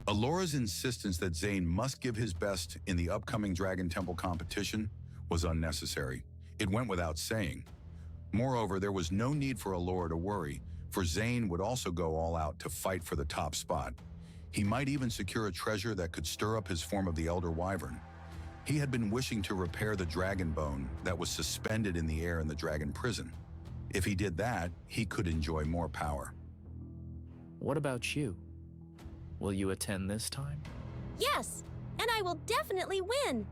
Alora's insistence that Zane must give his best in the upcoming Dragon Temple competition was unnecessary. It went without saying. Moreover, there was no need for Alora to worry, for Zane would also go all out to fight for the top spot. He might even secure a treasure that could stir up his form of the Elder Wyvern. He had been wishing to repair the dragon bone that was suspended in the air in the dragon prison. If he did that, he could enjoy more power. What about you? Will you attend this time? Yes, and I will definitely win.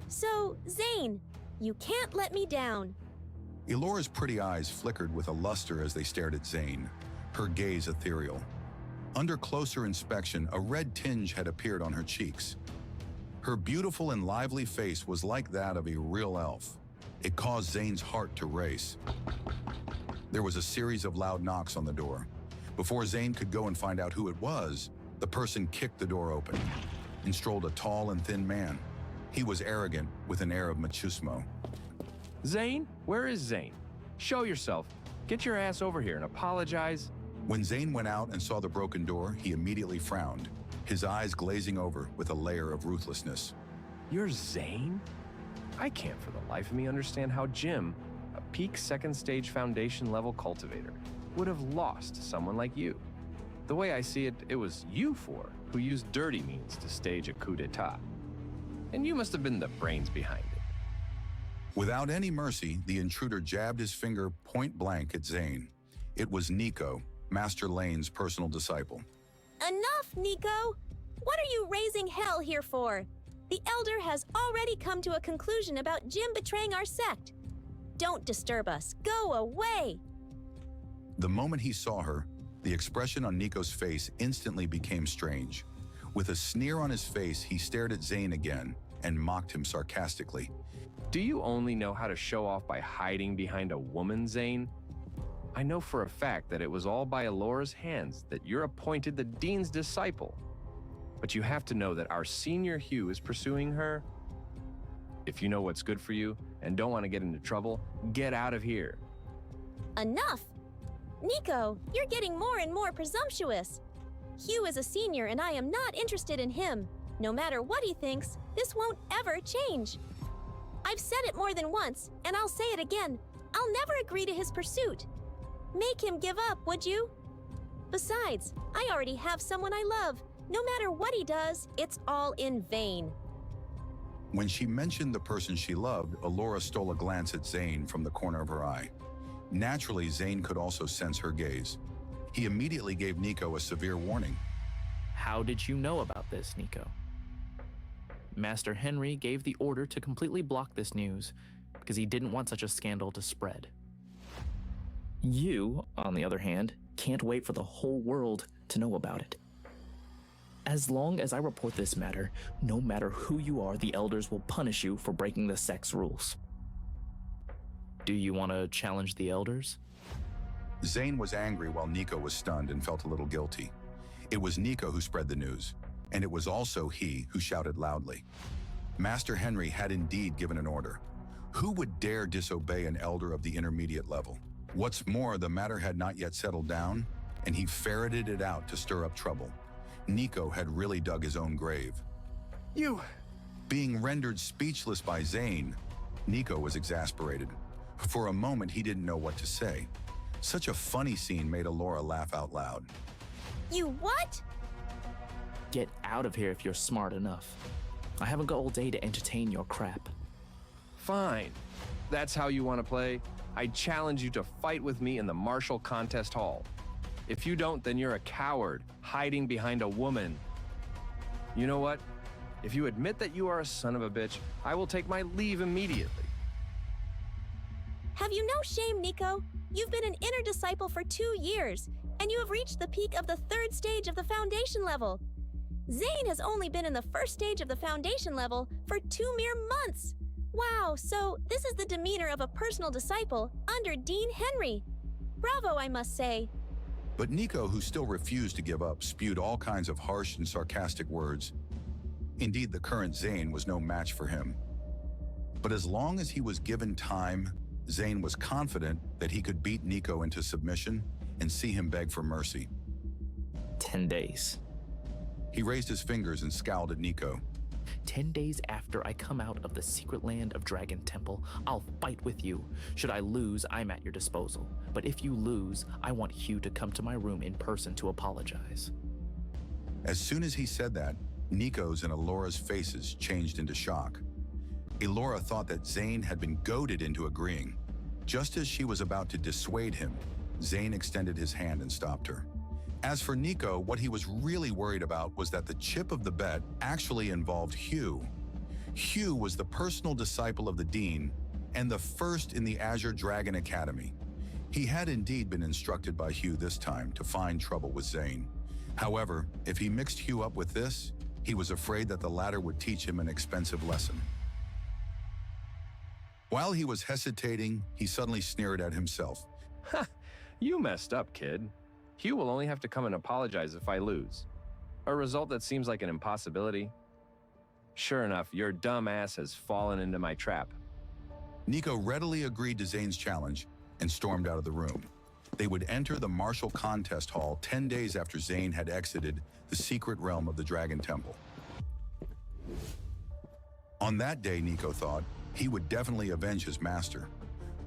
So, Zane, you can't let me down. Elora's pretty eyes flickered with a luster as they stared at Zane, her gaze ethereal. Under closer inspection, a red tinge had appeared on her cheeks. Her beautiful and lively face was like that of a real elf. It caused Zane's heart to race. There was a series of loud knocks on the door. Before Zane could go and find out who it was, the person kicked the door open and strolled a tall and thin man. He was arrogant with an air of machismo. Zane, where is Zane? Show yourself. Get your ass over here and apologize. When Zane went out and saw the broken door, he immediately frowned, his eyes glazing over with a layer of ruthlessness. You're Zane? I can't for the life of me understand how Jim, a peak second stage foundation level cultivator, would have lost to someone like you. The way I see it, it was you four who used dirty means to stage a coup d'etat. And you must have been the brains behind it. Without any mercy, the intruder jabbed his finger point blank at Zane. It was Nico, Master Lane's personal disciple. Enough, Nico! What are you raising hell here for? The Elder has already come to a conclusion about Jim betraying our sect. Don't disturb us. Go away! The moment he saw her, the expression on Nico's face instantly became strange. With a sneer on his face, he stared at Zane again and mocked him sarcastically. Do you only know how to show off by hiding behind a woman, Zane? I know for a fact that it was all by Alora's hands that you're appointed the Dean's disciple. But you have to know that our senior Hugh is pursuing her. If you know what's good for you and don't want to get into trouble, get out of here. Enough! Nico, you're getting more and more presumptuous. Hugh is a senior and I am not interested in him. No matter what he thinks, this won't ever change. I've said it more than once, and I'll say it again. I'll never agree to his pursuit. Make him give up, would you? Besides, I already have someone I love. No matter what he does, it's all in vain. When she mentioned the person she loved, Alora stole a glance at Zane from the corner of her eye. Naturally, Zane could also sense her gaze. He immediately gave Nico a severe warning. How did you know about this, Nico? Master Henry gave the order to completely block this news because he didn't want such a scandal to spread. You, on the other hand, can't wait for the whole world to know about it. As long as I report this matter, no matter who you are, the elders will punish you for breaking the sect's rules. Do you want to challenge the elders? Zane was angry while Nico was stunned and felt a little guilty. It was Nico who spread the news, and it was also he who shouted loudly. Master Henry had indeed given an order. Who would dare disobey an elder of the intermediate level? What's more, the matter had not yet settled down, and he ferreted it out to stir up trouble. Nico had really dug his own grave. You! Being rendered speechless by Zane, Nico was exasperated. For a moment, he didn't know what to say. Such a funny scene made Alora laugh out loud. You what? Get out of here if you're smart enough. I haven't got all day to entertain your crap. Fine. That's how you want to play? I challenge you to fight with me in the martial contest hall. If you don't, then you're a coward, hiding behind a woman. You know what? If you admit that you are a son of a bitch, I will take my leave immediately. Have you no shame, Nico? You've been an inner disciple for 2 years, and you have reached the peak of the 3rd stage of the foundation level. Zane has only been in the 1st stage of the foundation level for 2 mere months. Wow, so this is the demeanor of a personal disciple under Dean Henry. Bravo, I must say. But Nico, who still refused to give up, spewed all kinds of harsh and sarcastic words. Indeed, the current Zane was no match for him. But as long as he was given time, Zane was confident that he could beat Nico into submission and see him beg for mercy. 10 days. He raised his fingers and scowled at Nico. 10 days after I come out of the secret land of Dragon Temple, I'll fight with you. Should I lose, I'm at your disposal. But if you lose, I want Hugh to come to my room in person to apologize. As soon as he said that, Nico's and Alora's faces changed into shock. Alora thought that Zane had been goaded into agreeing. Just as she was about to dissuade him, Zane extended his hand and stopped her. As for Nico, what he was really worried about was that the chip of the bet actually involved Hugh. Hugh was the personal disciple of the Dean and the first in the Azure Dragon Academy. He had indeed been instructed by Hugh this time to find trouble with Zane. However, if he mixed Hugh up with this, he was afraid that the latter would teach him an expensive lesson. While he was hesitating, he suddenly sneered at himself. Ha! You messed up, kid. Hugh will only have to come and apologize if I lose. A result that seems like an impossibility. Sure enough, your dumb ass has fallen into my trap. Nico readily agreed to Zane's challenge and stormed out of the room. They would enter the martial contest hall 10 days after Zane had exited the secret realm of the Dragon Temple. On that day, Nico thought, he would definitely avenge his master.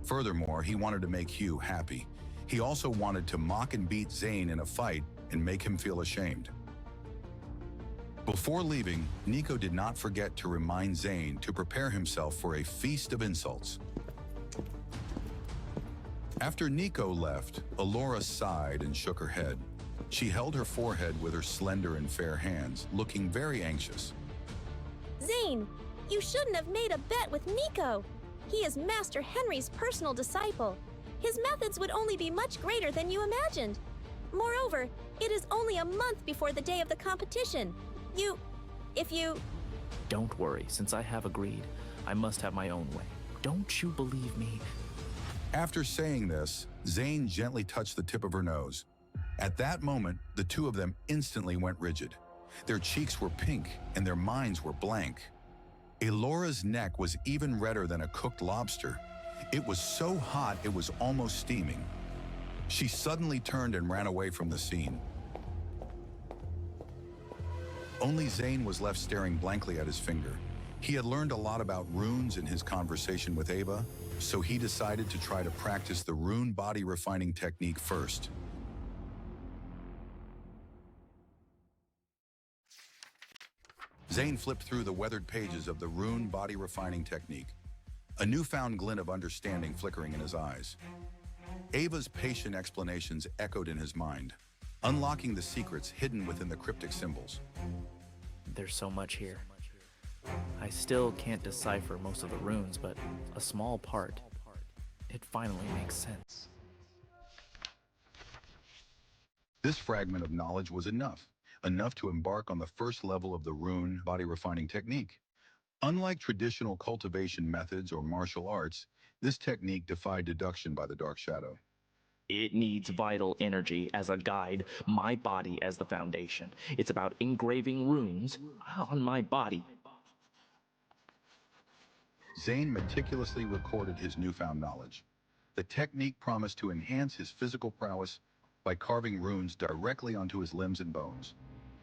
Furthermore, he wanted to make Hugh happy. He also wanted to mock and beat Zane in a fight and make him feel ashamed. Before leaving, Nico did not forget to remind Zane to prepare himself for a feast of insults. After Nico left, Alora sighed and shook her head. She held her forehead with her slender and fair hands, looking very anxious. Zane, you shouldn't have made a bet with Nico. He is Master Henry's personal disciple. His methods would only be much greater than you imagined. Moreover, it is only a month before the day of the competition. If you... Don't worry, since I have agreed, I must have my own way. Don't you believe me? After saying this, Zane gently touched the tip of her nose. At that moment, the two of them instantly went rigid. Their cheeks were pink and their minds were blank. Alora's neck was even redder than a cooked lobster. It was so hot it was almost steaming. She suddenly turned and ran away from the scene. Only Zane was left staring blankly at his finger. He had learned a lot about runes in his conversation with Ava, so he decided to try to practice the rune body refining technique first. Zane flipped through the weathered pages of the rune body refining technique, a newfound glint of understanding flickering in his eyes. Ava's patient explanations echoed in his mind, unlocking the secrets hidden within the cryptic symbols. There's so much here. I still can't decipher most of the runes, but a small part. It finally makes sense. This fragment of knowledge was enough to embark on the first level of the rune body refining technique. Unlike traditional cultivation methods or martial arts, this technique defied deduction by the Dark Shadow. It needs vital energy as a guide, my body as the foundation. It's about engraving runes on my body. Zane meticulously recorded his newfound knowledge. The technique promised to enhance his physical prowess by carving runes directly onto his limbs and bones.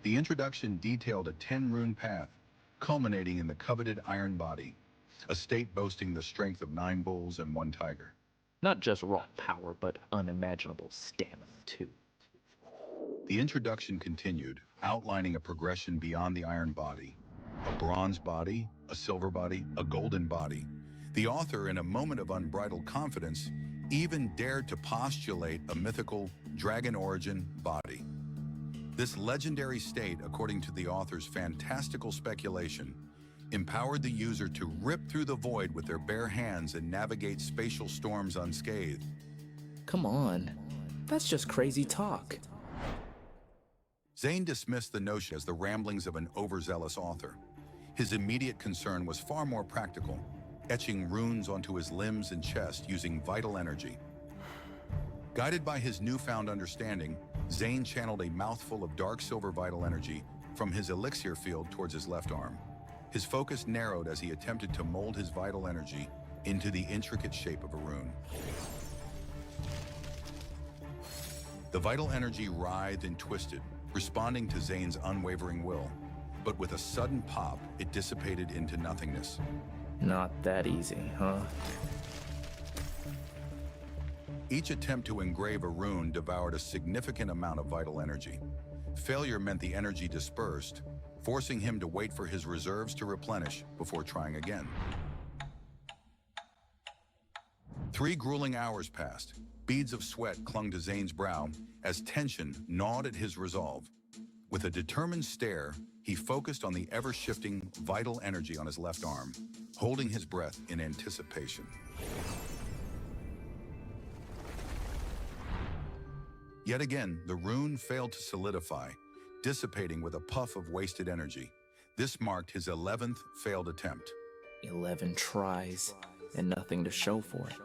The introduction detailed a 10-rune path, culminating in the coveted Iron Body, a state boasting the strength of 9 bulls and 1 tiger. Not just raw power, but unimaginable stamina, too. The introduction continued, outlining a progression beyond the Iron Body. A bronze body, a silver body, a golden body. The author, in a moment of unbridled confidence, even dared to postulate a mythical dragon origin body. This legendary state, according to the author's fantastical speculation, empowered the user to rip through the void with their bare hands and navigate spatial storms unscathed. Come on, that's just crazy talk. Zane dismissed the notion as the ramblings of an overzealous author. His immediate concern was far more practical, etching runes onto his limbs and chest using vital energy. Guided by his newfound understanding, Zane channeled a mouthful of dark silver vital energy from his elixir field towards his left arm. His focus narrowed as he attempted to mold his vital energy into the intricate shape of a rune. The vital energy writhed and twisted, responding to Zane's unwavering will. But with a sudden pop, it dissipated into nothingness. Not that easy, huh? Each attempt to engrave a rune devoured a significant amount of vital energy. Failure meant the energy dispersed, forcing him to wait for his reserves to replenish before trying again. 3 grueling hours passed. Beads of sweat clung to Zane's brow as tension gnawed at his resolve. With a determined stare, he focused on the ever-shifting vital energy on his left arm, holding his breath in anticipation. Yet again, the rune failed to solidify, dissipating with a puff of wasted energy. This marked his 11th failed attempt. 11 tries, and nothing to show for it.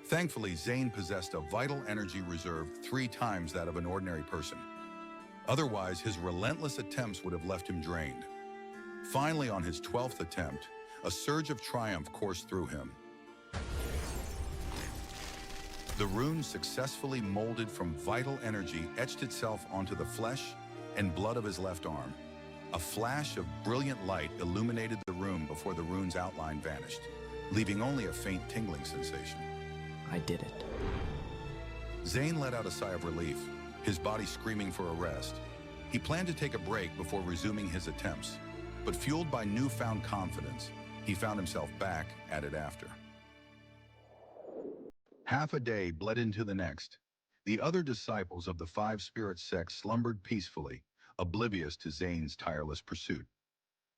Thankfully, Zane possessed a vital energy reserve 3 times that of an ordinary person. Otherwise, his relentless attempts would have left him drained. Finally, on his 12th attempt, a surge of triumph coursed through him. The rune successfully molded from vital energy etched itself onto the flesh and blood of his left arm. A flash of brilliant light illuminated the room before the rune's outline vanished, leaving only a faint tingling sensation. I did it. Zane let out a sigh of relief, his body screaming for a rest. He planned to take a break before resuming his attempts, but fueled by newfound confidence, he found himself back at it after. Half a day bled into the next. The other disciples of the 5 spirit sect slumbered peacefully, oblivious to Zane's tireless pursuit.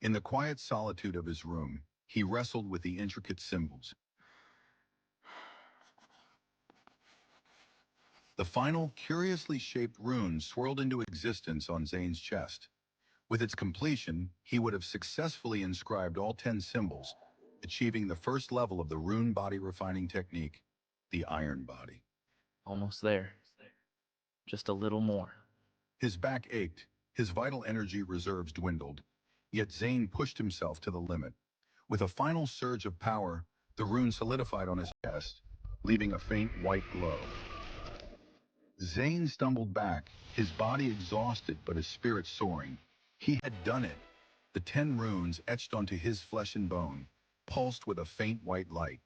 In the quiet solitude of his room, he wrestled with the intricate symbols. The final, curiously shaped rune swirled into existence on Zane's chest. With its completion, he would have successfully inscribed all 10 symbols, achieving the first level of the rune body refining technique, the Iron Body. Almost there. Just a little more. His back ached, his vital energy reserves dwindled, yet Zane pushed himself to the limit. With a final surge of power, the rune solidified on his chest, leaving a faint white glow. Zane stumbled back, his body exhausted but his spirit soaring. He had done it. The 10 runes etched onto his flesh and bone, pulsed with a faint white light.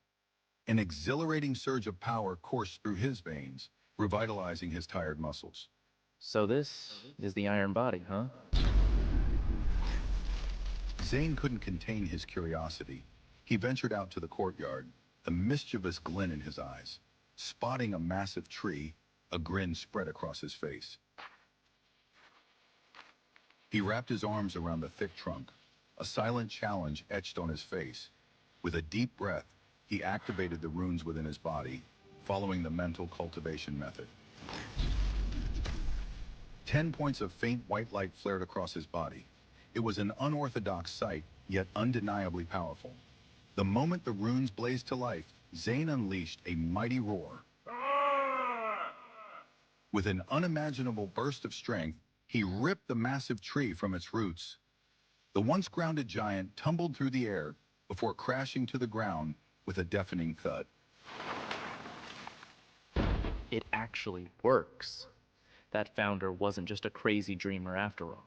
An exhilarating surge of power coursed through his veins, revitalizing his tired muscles. So this is the Iron Body, huh? Zane couldn't contain his curiosity. He ventured out to the courtyard, a mischievous glint in his eyes. Spotting a massive tree, a grin spread across his face. He wrapped his arms around the thick trunk, a silent challenge etched on his face. With a deep breath, he activated the runes within his body, following the mental cultivation method. 10 points of faint white light flared across his body. It was an unorthodox sight, yet undeniably powerful. The moment the runes blazed to life, Zane unleashed a mighty roar. With an unimaginable burst of strength, he ripped the massive tree from its roots. The once grounded giant tumbled through the air before crashing to the ground with a deafening thud. It actually works. That founder wasn't just a crazy dreamer after all.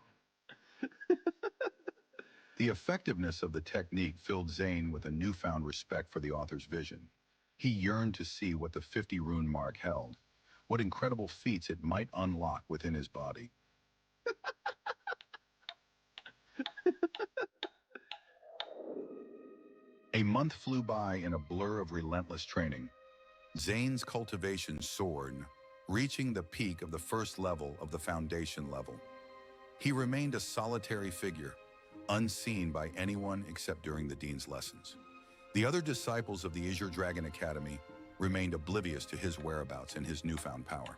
The effectiveness of the technique filled Zane with a newfound respect for the author's vision. He yearned to see what the 50 rune mark held, what incredible feats it might unlock within his body. A month flew by in a blur of relentless training. Zane's cultivation soared, reaching the peak of the first level of the foundation level. He remained a solitary figure, unseen by anyone except during the dean's lessons. The other disciples of the Azure Dragon Academy remained oblivious to his whereabouts and his newfound power.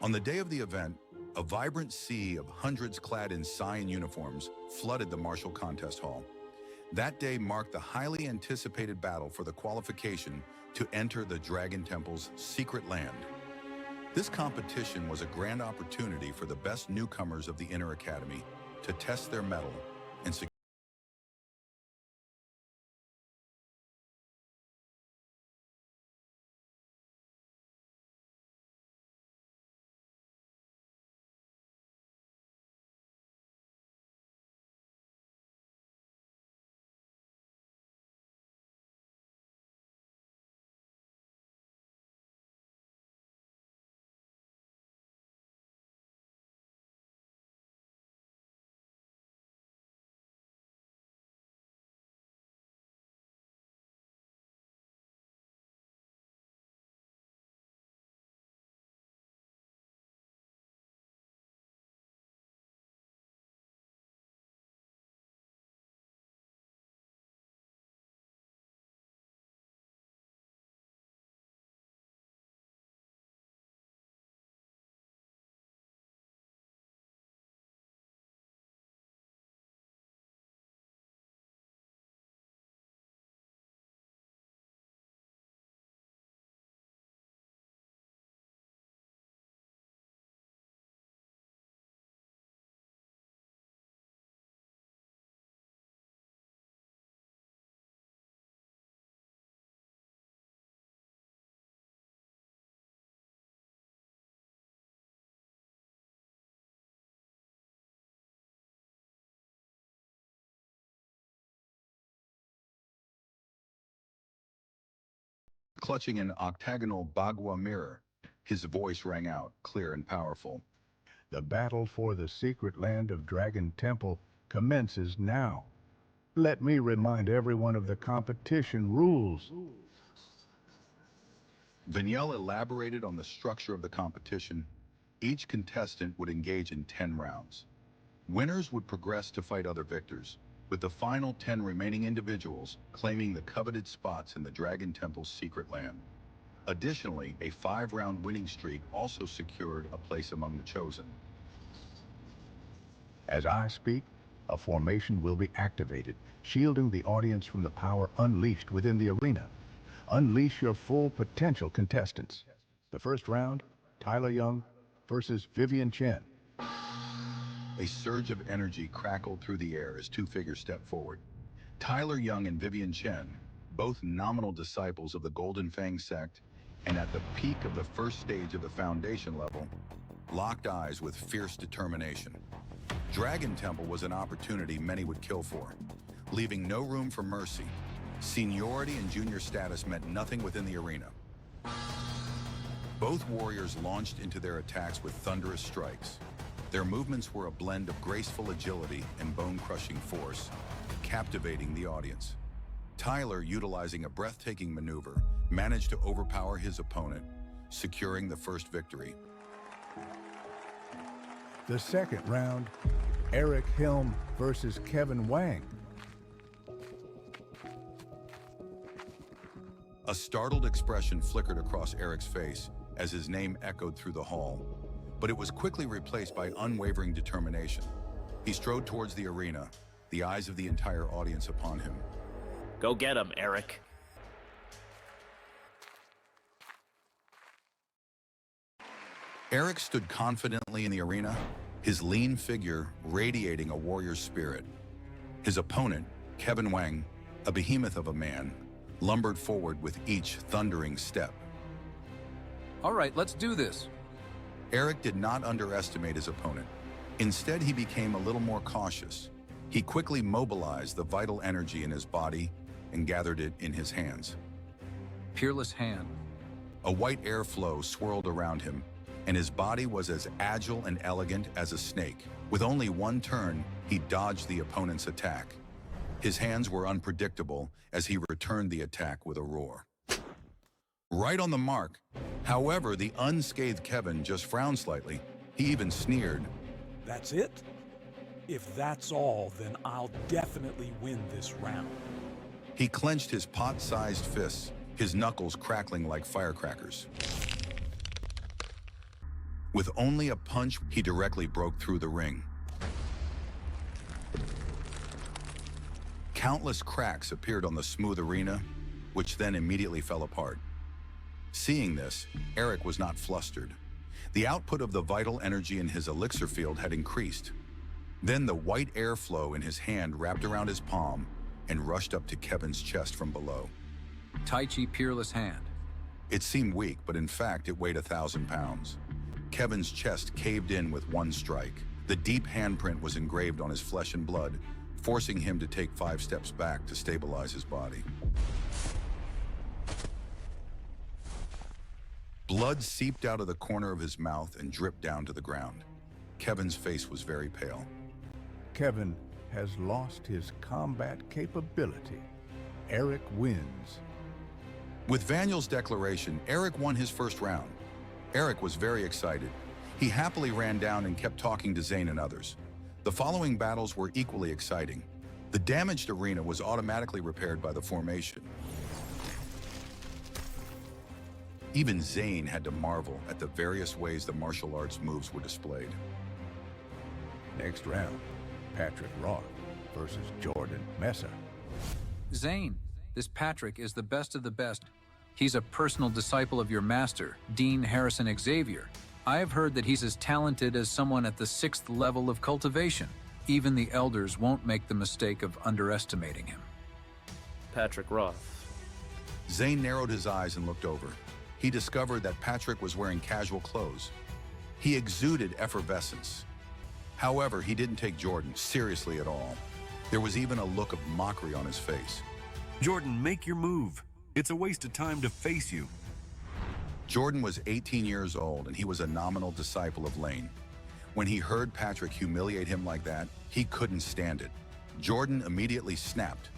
On the day of the event, a vibrant sea of hundreds clad in cyan uniforms flooded the martial contest hall. That day marked the highly anticipated battle for the qualification to enter the Dragon Temple's secret land. This competition was a grand opportunity for the best newcomers of the Inner Academy to test their mettle and secure Clutching an octagonal bagua mirror, his voice rang out, clear and powerful. The battle for the secret land of Dragon Temple commences now. Let me remind everyone of the competition rules. Vignelle elaborated on the structure of the competition. Each contestant would engage in 10 rounds. Winners would progress to fight other victors, with the final 10 remaining individuals claiming the coveted spots in the Dragon Temple's secret land. Additionally, a 5-round winning streak also secured a place among the chosen. As I speak, a formation will be activated, shielding the audience from the power unleashed within the arena. Unleash your full potential, contestants. The first round, Tyler Young versus Vivian Chen. A surge of energy crackled through the air as two figures stepped forward. Tyler Young and Vivian Chen, both nominal disciples of the Golden Fang sect, and at the peak of the first stage of the foundation level, locked eyes with fierce determination. Dragon Temple was an opportunity many would kill for, leaving no room for mercy. Seniority and junior status meant nothing within the arena. Both warriors launched into their attacks with thunderous strikes. Their movements were a blend of graceful agility and bone-crushing force, captivating the audience. Tyler, utilizing a breathtaking maneuver, managed to overpower his opponent, securing the first victory. The second round, Eric Helm versus Kevin Wang. A startled expression flickered across Eric's face as his name echoed through the hall, but it was quickly replaced by unwavering determination. He strode towards the arena, the eyes of the entire audience upon him. Go get him, Eric. Eric stood confidently in the arena, his lean figure radiating a warrior's spirit. His opponent, Kevin Wang, a behemoth of a man, lumbered forward with each thundering step. All right, let's do this. Eric did not underestimate his opponent. Instead, he became a little more cautious. He quickly mobilized the vital energy in his body and gathered it in his hands. Peerless hand. A white airflow swirled around him, and his body was as agile and elegant as a snake. With only one turn, he dodged the opponent's attack. His hands were unpredictable as he returned the attack with a roar. Right on the mark. However, the unscathed Kevin just frowned slightly. He even sneered. That's it? If that's all, then I'll definitely win this round. He clenched his pot-sized fists, his knuckles crackling like firecrackers. With only a punch, he directly broke through the ring. Countless cracks appeared on the smooth arena, which then immediately fell apart. Seeing this, Eric was not flustered. The output of the vital energy in his elixir field had increased. Then the white airflow in his hand wrapped around his palm and rushed up to Kevin's chest from below. Tai Chi Peerless hand. It seemed weak, but in fact it weighed 1,000 pounds. Kevin's chest caved in with one strike. The deep handprint was engraved on his flesh and blood, forcing him to take 5 steps back to stabilize his body. Blood seeped out of the corner of his mouth and dripped down to the ground. Kevin's face was very pale. Kevin has lost his combat capability. Eric wins. With Vaniel's declaration, Eric won his first round. Eric was very excited. He happily ran down and kept talking to Zane and others. The following battles were equally exciting. The damaged arena was automatically repaired by the formation. Even Zane had to marvel at the various ways the martial arts moves were displayed. Next round, Patrick Roth versus Jordan Mesa. Zane, this Patrick is the best of the best. He's a personal disciple of your master, Dean Harrison Xavier. I have heard that he's as talented as someone at the 6th level of cultivation. Even the elders won't make the mistake of underestimating him. Patrick Roth. Zane narrowed his eyes and looked over. He discovered that Patrick was wearing casual clothes. He exuded effervescence. However, he didn't take Jordan seriously at all. There was even a look of mockery on his face. Jordan, make your move. It's a waste of time to face you. Jordan was 18 years old and he was a nominal disciple of Lane. When he heard Patrick humiliate him like that, he couldn't stand it. Jordan immediately snapped.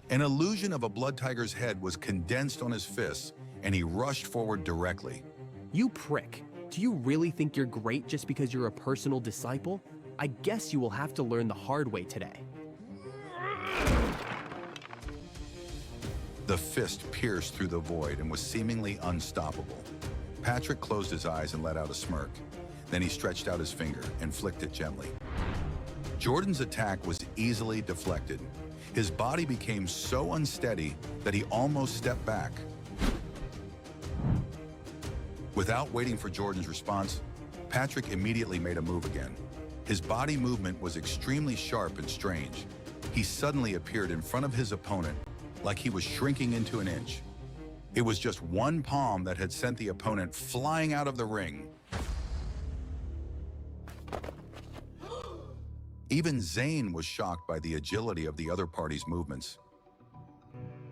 An illusion of a blood tiger's head was condensed on his fists, and he rushed forward directly. You prick. Do you really think you're great just because you're a personal disciple? I guess you will have to learn the hard way today. The fist pierced through the void and was seemingly unstoppable. Patrick closed his eyes and let out a smirk. Then he stretched out his finger and flicked it gently. Jordan's attack was easily deflected. His body became so unsteady that he almost stepped back. Without waiting for Jordan's response, Patrick immediately made a move again. His body movement was extremely sharp and strange. He suddenly appeared in front of his opponent like he was shrinking into an inch. It was just one palm that had sent the opponent flying out of the ring. Even Zane was shocked by the agility of the other party's movements.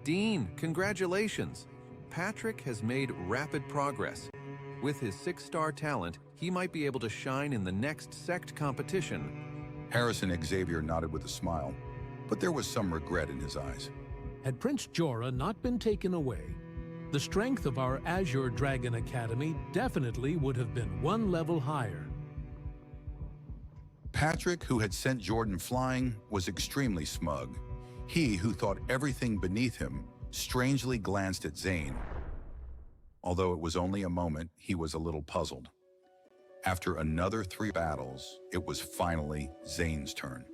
Dean, congratulations. Patrick has made rapid progress. With his 6-star talent, he might be able to shine in the next sect competition. Harrison Xavier nodded with a smile, but there was some regret in his eyes. Had Prince Jorah not been taken away, the strength of our Azure Dragon Academy definitely would have been one level higher. Patrick, who had sent Jordan flying, was extremely smug. He, who thought everything beneath him, strangely glanced at Zane. Although it was only a moment, he was a little puzzled. After another 3 battles, it was finally Zane's turn.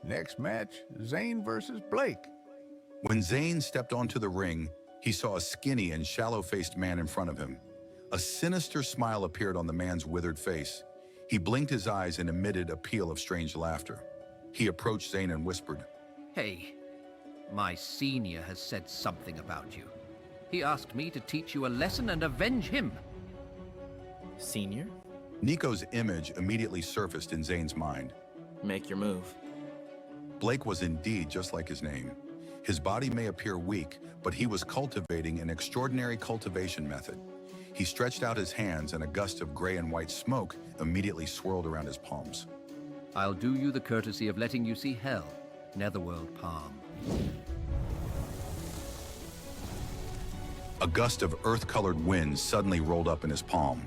Next match, Zane versus Blake. When Zane stepped onto the ring, he saw a skinny and shallow-faced man in front of him. A sinister smile appeared on the man's withered face. He blinked his eyes and emitted a peal of strange laughter. He approached Zane and whispered, "Hey, my senior has said something about you. He asked me to teach you a lesson and avenge him." Senior? Nico's image immediately surfaced in Zane's mind. Make your move. Blake was indeed just like his name. His body may appear weak, but he was cultivating an extraordinary cultivation method. He stretched out his hands and a gust of gray and white smoke immediately swirled around his palms. "I'll do you the courtesy of letting you see hell, Netherworld Palm." A gust of earth-colored wind suddenly rolled up in his palm.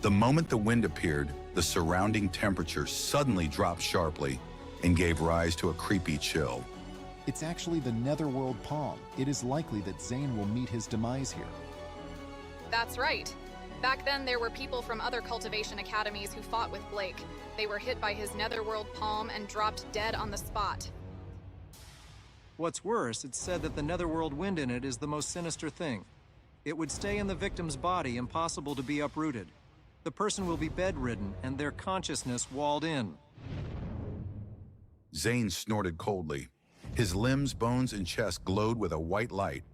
The moment the wind appeared, the surrounding temperature suddenly dropped sharply and gave rise to a creepy chill. It's actually the Netherworld Palm. It is likely that Zane will meet his demise here. That's right. Back then, there were people from other cultivation academies who fought with Blake. They were hit by his Netherworld Palm and dropped dead on the spot. What's worse, it's said that the Netherworld wind in it is the most sinister thing. It would stay in the victim's body, impossible to be uprooted. The person will be bedridden and their consciousness walled in. Zane snorted coldly. His limbs, bones, and chest glowed with a white light.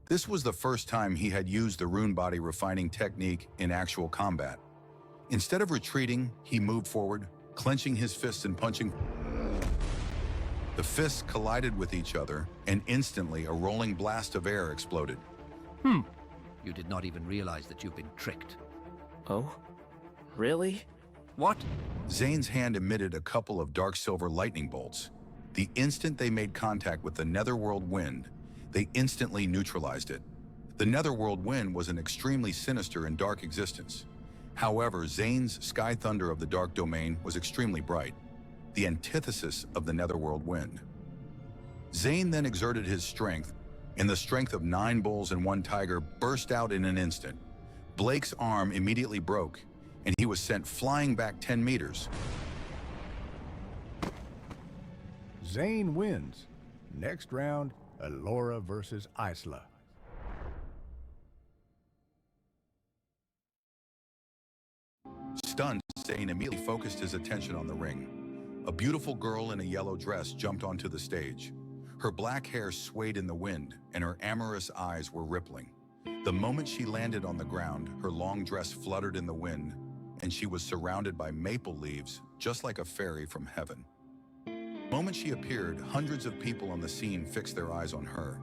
This was the first time he had used the rune body refining technique in actual combat. Instead of retreating, he moved forward, clenching his fists and punching. The fists collided with each other, and instantly a rolling blast of air exploded. You did not even realize that you've been tricked. Oh? Really? What? Zane's hand emitted a couple of dark silver lightning bolts. The instant they made contact with the Netherworld wind, they instantly neutralized it. The Netherworld wind was an extremely sinister and dark existence. However, Zane's Sky Thunder of the Dark Domain was extremely bright, the antithesis of the Netherworld wind. Zane then exerted his strength, and the strength of 9 bulls and 1 tiger burst out in an instant. Blake's arm immediately broke, and he was sent flying back 10 meters. Zane wins. Next round, Elora versus Isla. Stunned, Zane immediately focused his attention on the ring. A beautiful girl in a yellow dress jumped onto the stage. Her black hair swayed in the wind, and her amorous eyes were rippling. The moment she landed on the ground, her long dress fluttered in the wind, and she was surrounded by maple leaves, just like a fairy from heaven. The moment she appeared, hundreds of people on the scene fixed their eyes on her.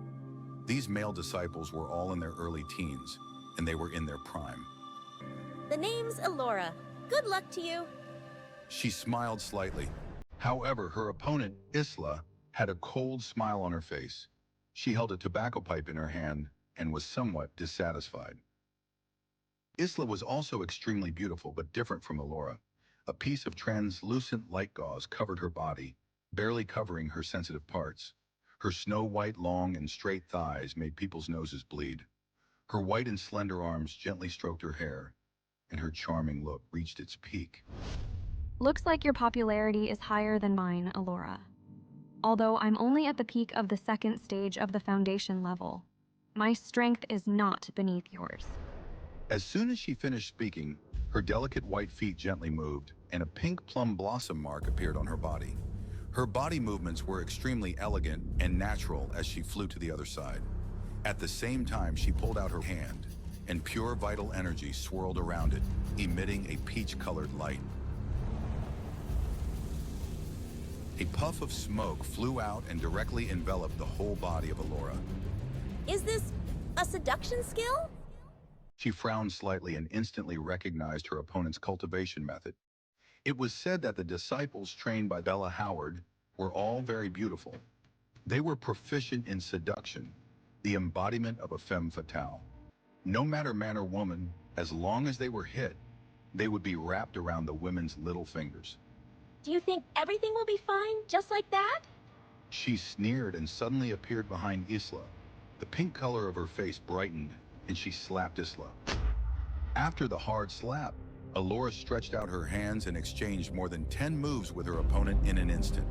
These male disciples were all in their early teens, and they were in their prime. The name's Elora. Good luck to you. She smiled slightly. However, her opponent, Isla, had a cold smile on her face. She held a tobacco pipe in her hand and was somewhat dissatisfied. Isla was also extremely beautiful, but different from Elora. A piece of translucent light gauze covered her body, barely covering her sensitive parts. Her snow-white, long and straight thighs made people's noses bleed. Her white and slender arms gently stroked her hair, and her charming look reached its peak. Looks like your popularity is higher than mine, Elora. Although I'm only at the peak of the second stage of the foundation level, my strength is not beneath yours. As soon as she finished speaking, her delicate white feet gently moved, and a pink plum blossom mark appeared on her body. Her body movements were extremely elegant and natural as she flew to the other side. At the same time, she pulled out her hand, and pure vital energy swirled around it, emitting a peach-colored light. A puff of smoke flew out and directly enveloped the whole body of Elora. Is this a seduction skill? She frowned slightly and instantly recognized her opponent's cultivation method. It was said that the disciples trained by Bella Howard were all very beautiful. They were proficient in seduction, the embodiment of a femme fatale. No matter man or woman, as long as they were hit, they would be wrapped around the women's little fingers. Do you think everything will be fine, just like that? She sneered and suddenly appeared behind Isla. The pink color of her face brightened, and she slapped Isla. After the hard slap, Elora stretched out her hands and exchanged more than 10 moves with her opponent in an instant.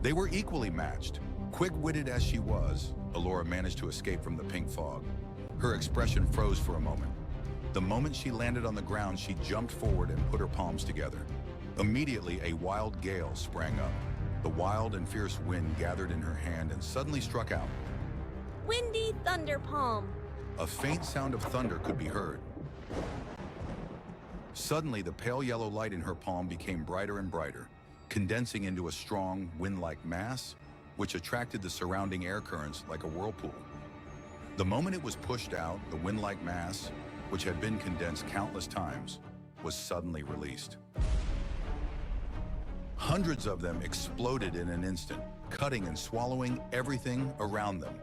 They were equally matched. Quick-witted as she was, Elora managed to escape from the pink fog. Her expression froze for a moment. The moment she landed on the ground, she jumped forward and put her palms together. Immediately, a wild gale sprang up. The wild and fierce wind gathered in her hand and suddenly struck out. Windy thunder palm. A faint sound of thunder could be heard. Suddenly, the pale yellow light in her palm became brighter and brighter, condensing into a strong, wind-like mass, which attracted the surrounding air currents like a whirlpool. The moment it was pushed out, the wind-like mass, which had been condensed countless times, was suddenly released. Hundreds of them exploded in an instant, cutting and swallowing everything around them.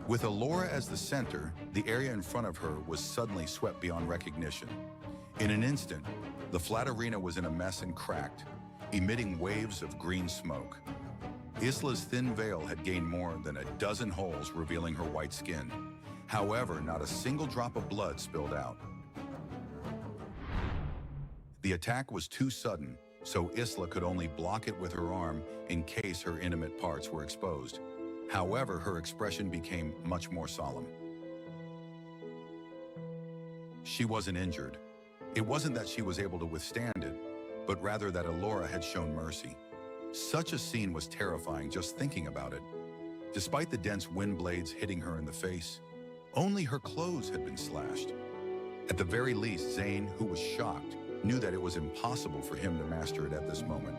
With Elora as the center, the area in front of her was suddenly swept beyond recognition. In an instant, the flat arena was in a mess and cracked, emitting waves of green smoke. Isla's thin veil had gained more than a dozen holes, revealing her white skin. However, not a single drop of blood spilled out. The attack was too sudden, so Isla could only block it with her arm in case her intimate parts were exposed. However, her expression became much more solemn. She wasn't injured. It wasn't that she was able to withstand it, but rather that Elora had shown mercy. Such a scene was terrifying just thinking about it. Despite the dense wind blades hitting her in the face, only her clothes had been slashed. At the very least, Zane, who was shocked, knew that it was impossible for him to master it at this moment.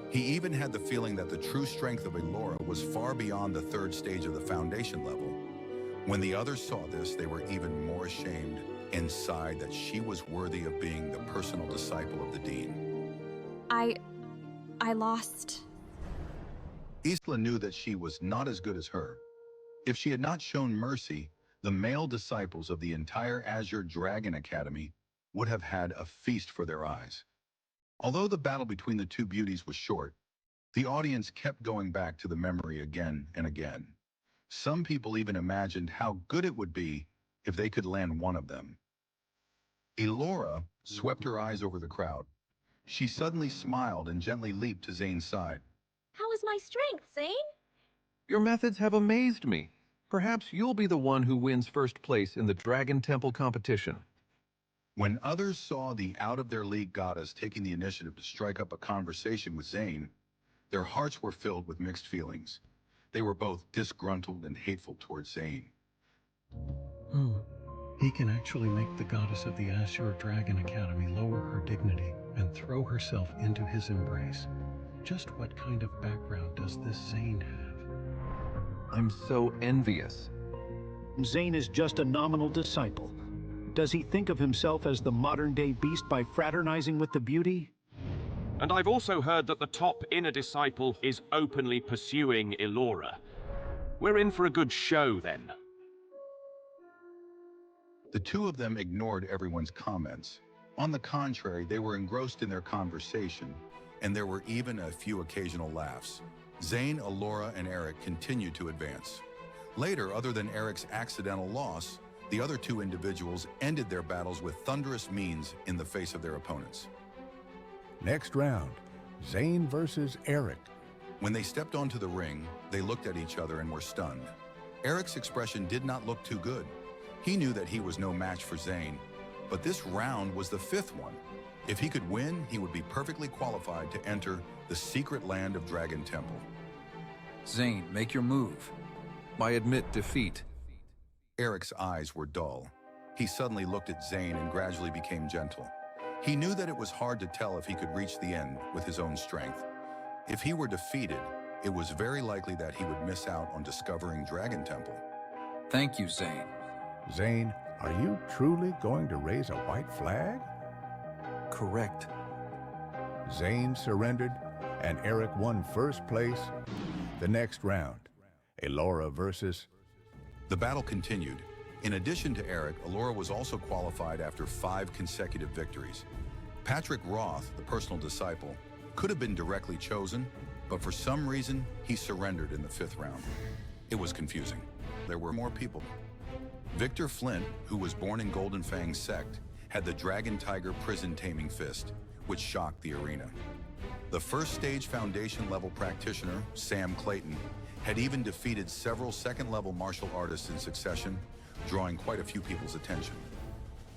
He even had the feeling that the true strength of Elora was far beyond the third stage of the foundation level. When the others saw this, they were even more ashamed and sighed that she was worthy of being the personal disciple of the Dean. I lost. Isla knew that she was not as good as her. If she had not shown mercy, the male disciples of the entire Azure Dragon Academy would have had a feast for their eyes. Although the battle between the two beauties was short, the audience kept going back to the memory again and again. Some people even imagined how good it would be if they could land one of them. Elora swept her eyes over the crowd. She suddenly smiled and gently leaped to Zane's side. How is my strength, Zane? Your methods have amazed me. Perhaps you'll be the one who wins first place in the Dragon Temple competition. When others saw the out-of-their-league goddess taking the initiative to strike up a conversation with Zane, their hearts were filled with mixed feelings. They were both disgruntled and hateful towards Zane. He can actually make the goddess of the Azure Dragon Academy lower her dignity and throw herself into his embrace. Just what kind of background does this Zane have? I'm so envious. Zane is just a nominal disciple. Does he think of himself as the modern-day beast by fraternizing with the beauty? And I've also heard that the top inner disciple is openly pursuing Elora. We're in for a good show, then. The two of them ignored everyone's comments. On the contrary, they were engrossed in their conversation, and there were even a few occasional laughs. Zane, Elora, and Eric continued to advance. Later, other than Eric's accidental loss, the other two individuals ended their battles with thunderous means in the face of their opponents. Next round, Zane versus Eric. When they stepped onto the ring, they looked at each other and were stunned. Eric's expression did not look too good. He knew that he was no match for Zane, but this round was the fifth one. If he could win, he would be perfectly qualified to enter the secret land of Dragon Temple. Zane, make your move. I admit defeat. Eric's eyes were dull. He suddenly looked at Zane and gradually became gentle. He knew that it was hard to tell if he could reach the end with his own strength. If he were defeated, it was very likely that he would miss out on discovering Dragon Temple. Thank you, Zane. Zane, are you truly going to raise a white flag? Correct. Zane surrendered, and Eric won first place. The next round, Elora versus... The battle continued. In addition to Eric, Elora was also qualified after 5 consecutive victories. Patrick Roth, the personal disciple, could have been directly chosen, but for some reason, he surrendered in the 5th round. It was confusing. There were more people. Victor Flint, who was born in Golden Fang's sect, had the Dragon Tiger prison taming fist, which shocked the arena. The first stage foundation level practitioner, Sam Clayton, had even defeated several second-level martial artists in succession, drawing quite a few people's attention.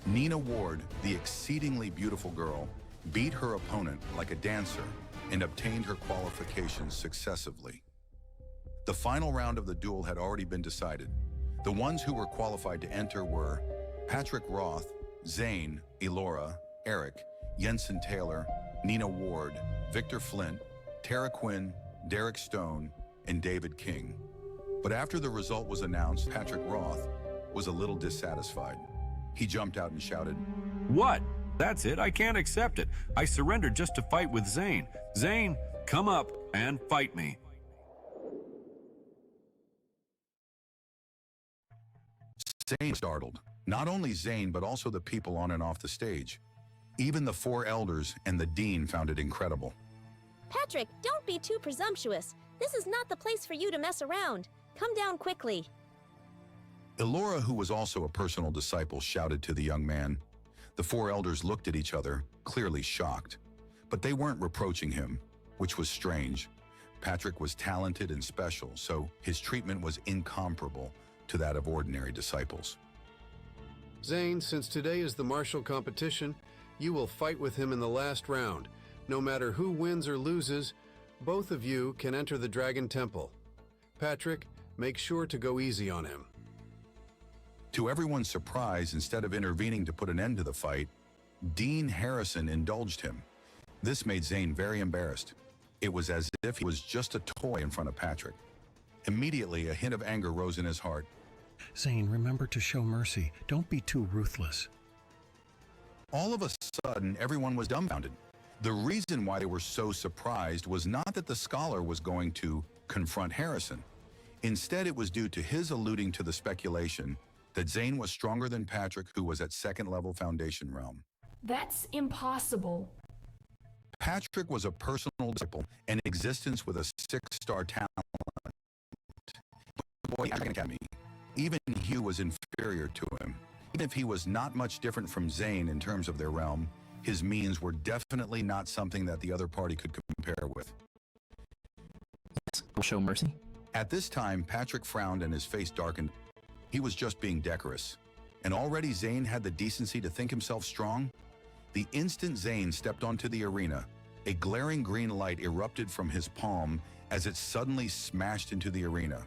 Nina Ward, the exceedingly beautiful girl, beat her opponent like a dancer and obtained her qualifications successively. The final round of the duel had already been decided. The ones who were qualified to enter were Patrick Roth, Zane, Elora, Eric, Jensen Taylor, Nina Ward, Victor Flint, Tara Quinn, Derek Stone, and David King. But after the result was announced, Patrick Roth was a little dissatisfied. He jumped out and shouted, "What? That's it. I can't accept it. I surrendered just to fight with Zane. Zane, come up and fight me." Zane was startled. Not only Zane, but also the people on and off the stage. Even the 4 elders and the dean found it incredible. Patrick, don't be too presumptuous. This is not the place for you to mess around. Come down quickly. Elora, who was also a personal disciple, shouted to the young man. The 4 elders looked at each other, clearly shocked. But they weren't reproaching him, which was strange. Patrick was talented and special, so his treatment was incomparable to that of ordinary disciples. Zane, since today is the martial competition, you will fight with him in the last round. No matter who wins or loses, both of you can enter the Dragon Temple. Patrick, make sure to go easy on him. To everyone's surprise, instead of intervening to put an end to the fight, Dean Harrison indulged him. This made Zane very embarrassed. It was as if he was just a toy in front of Patrick. Immediately, a hint of anger rose in his heart. Zane, remember to show mercy. Don't be too ruthless. All of a sudden, everyone was dumbfounded. The reason why they were so surprised was not that the scholar was going to confront Harrison. Instead, it was due to his alluding to the speculation that Zane was stronger than Patrick, who was at 2nd level foundation realm. That's impossible. Patrick was a personal disciple, an existence with a 6-star talent. Boy, Academy. Even Hugh was inferior to him. Even if he was not much different from Zane in terms of their realm, his means were definitely not something that the other party could compare with. Yes, we'll show mercy. At this time, Patrick frowned and his face darkened. He was just being decorous. And already Zane had the decency to think himself strong. The instant Zane stepped onto the arena, a glaring green light erupted from his palm as it suddenly smashed into the arena.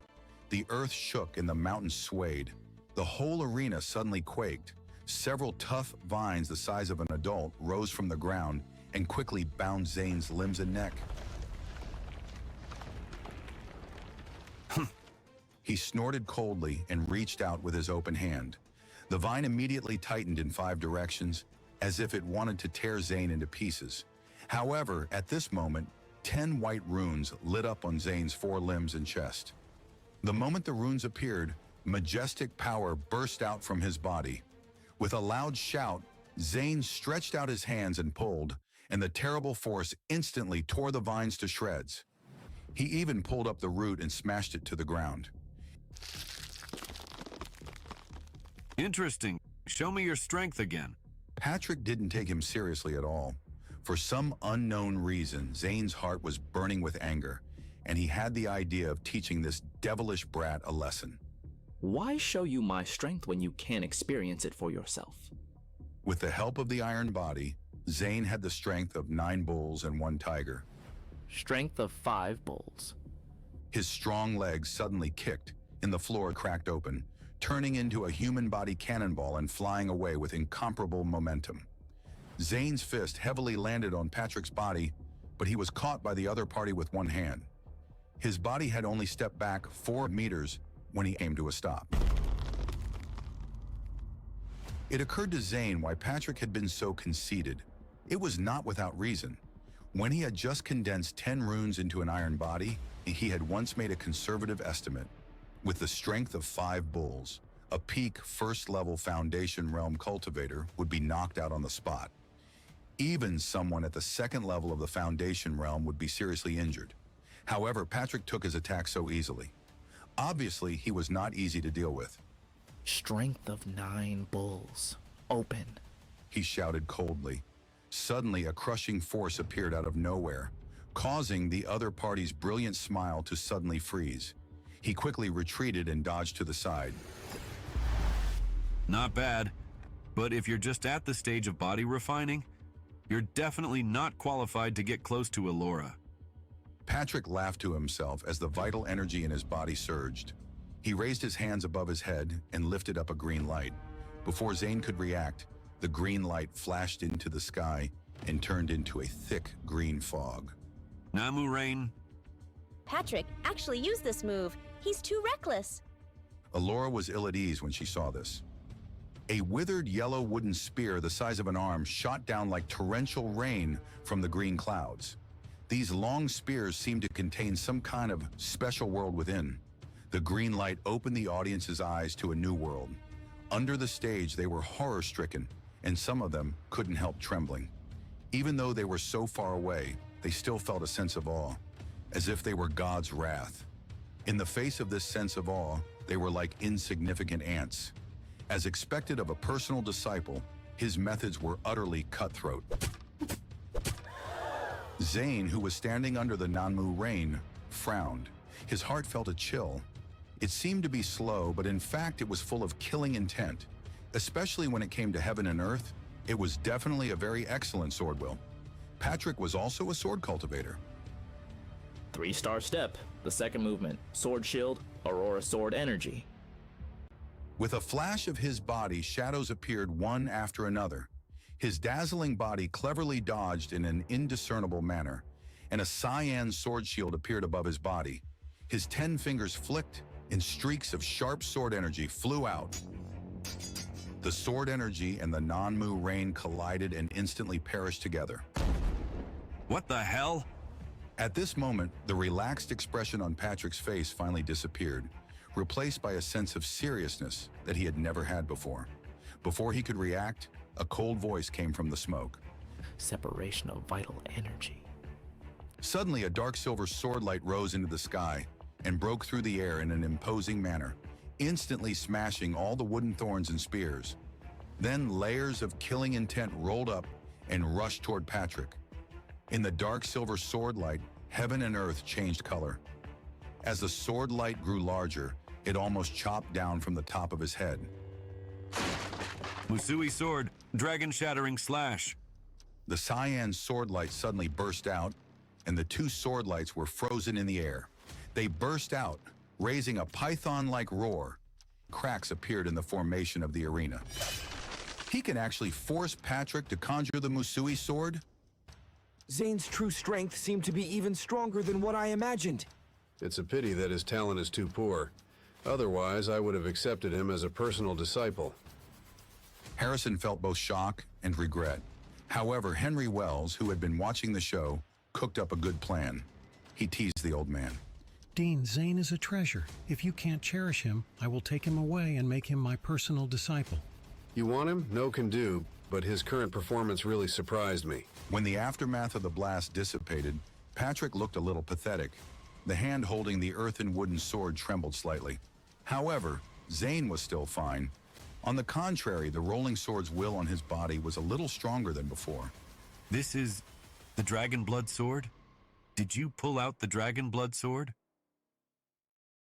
The earth shook and the mountains swayed. The whole arena suddenly quaked. Several tough vines the size of an adult rose from the ground and quickly bound Zane's limbs and neck. He snorted coldly and reached out with his open hand. The vine immediately tightened in 5 directions, as if it wanted to tear Zane into pieces. However, at this moment, 10 white runes lit up on Zane's 4 limbs and chest. The moment the runes appeared, majestic power burst out from his body. With a loud shout, Zane stretched out his hands and pulled, and the terrible force instantly tore the vines to shreds. He even pulled up the root and smashed it to the ground. Interesting. Show me your strength again. Patrick didn't take him seriously at all. For some unknown reason, Zane's heart was burning with anger, and he had the idea of teaching this devilish brat a lesson. Why show you my strength when you can't experience it for yourself? With the help of the iron body, Zane had the strength of 9 bulls and 1 tiger. Strength of 5 bulls. His strong legs suddenly kicked, and the floor cracked open, turning into a human body cannonball and flying away with incomparable momentum. Zane's fist heavily landed on Patrick's body, but he was caught by the other party with one hand. His body had only stepped back 4 meters when he came to a stop. It occurred to Zane why Patrick had been so conceited. It was not without reason. When he had just condensed 10 runes into an iron body, he had once made a conservative estimate. With the strength of 5 bulls, a peak first-level Foundation Realm cultivator would be knocked out on the spot. Even someone at the second level of the Foundation Realm would be seriously injured. However, Patrick took his attack so easily. Obviously, he was not easy to deal with. Strength of 9 bulls. Open. He shouted coldly. Suddenly, a crushing force appeared out of nowhere, causing the other party's brilliant smile to suddenly freeze. He quickly retreated and dodged to the side. Not bad. But if you're just at the stage of body refining, you're definitely not qualified to get close to Elora. Patrick laughed to himself as the vital energy in his body surged. He raised his hands above his head and lifted up a green light. Before Zane could react, the green light flashed into the sky and turned into a thick green fog. Namu Rain. Patrick actually used this move. He's too reckless. Elora was ill at ease when she saw this. A withered yellow wooden spear the size of an arm shot down like torrential rain from the green clouds. These long spears seemed to contain some kind of special world within. The green light opened the audience's eyes to a new world. Under the stage, they were horror-stricken, and some of them couldn't help trembling. Even though they were so far away, they still felt a sense of awe, as if they were God's wrath. In the face of this sense of awe, they were like insignificant ants. As expected of a personal disciple, his methods were utterly cutthroat. Zane, who was standing under the Nanmu rain, frowned. His heart felt a chill. It seemed to be slow, but in fact it was full of killing intent. Especially when it came to heaven and earth, it was definitely a very excellent sword will. Patrick was also a sword cultivator. 3-star step. The second movement. Sword shield. Aurora sword energy. With a flash of his body, shadows appeared one after another. His dazzling body cleverly dodged in an indiscernible manner, and a cyan sword shield appeared above his body. His 10 fingers flicked, and streaks of sharp sword energy flew out. The sword energy and the Nanmu rain collided and instantly perished together. What the hell? At this moment, the relaxed expression on Patrick's face finally disappeared, replaced by a sense of seriousness that he had never had before. Before he could react, a cold voice came from the smoke. Separation of vital energy. Suddenly, a dark silver sword light rose into the sky and broke through the air in an imposing manner, instantly smashing all the wooden thorns and spears. Then layers of killing intent rolled up and rushed toward Patrick. In the dark silver sword light, heaven and earth changed color. As the sword light grew larger, it almost chopped down from the top of his head. Musui sword, dragon shattering slash. The cyan sword light suddenly burst out, and the 2 sword lights were frozen in the air. They burst out, raising a python-like roar. Cracks appeared in the formation of the arena. He can actually force Patrick to conjure the Musui sword? Zane's true strength seemed to be even stronger than what I imagined. It's a pity that his talent is too poor. Otherwise, I would have accepted him as a personal disciple. Harrison felt both shock and regret. However, Henry Wells, who had been watching the show, cooked up a good plan. He teased the old man. Dean, Zane is a treasure. If you can't cherish him, I will take him away and make him my personal disciple. You want him? No can do, but his current performance really surprised me. When the aftermath of the blast dissipated, Patrick looked a little pathetic. The hand holding the earthen wooden sword trembled slightly. However, Zane was still fine. On the contrary, the rolling sword's will on his body was a little stronger than before. This is the Dragon Blood Sword? Did you pull out the Dragon Blood Sword?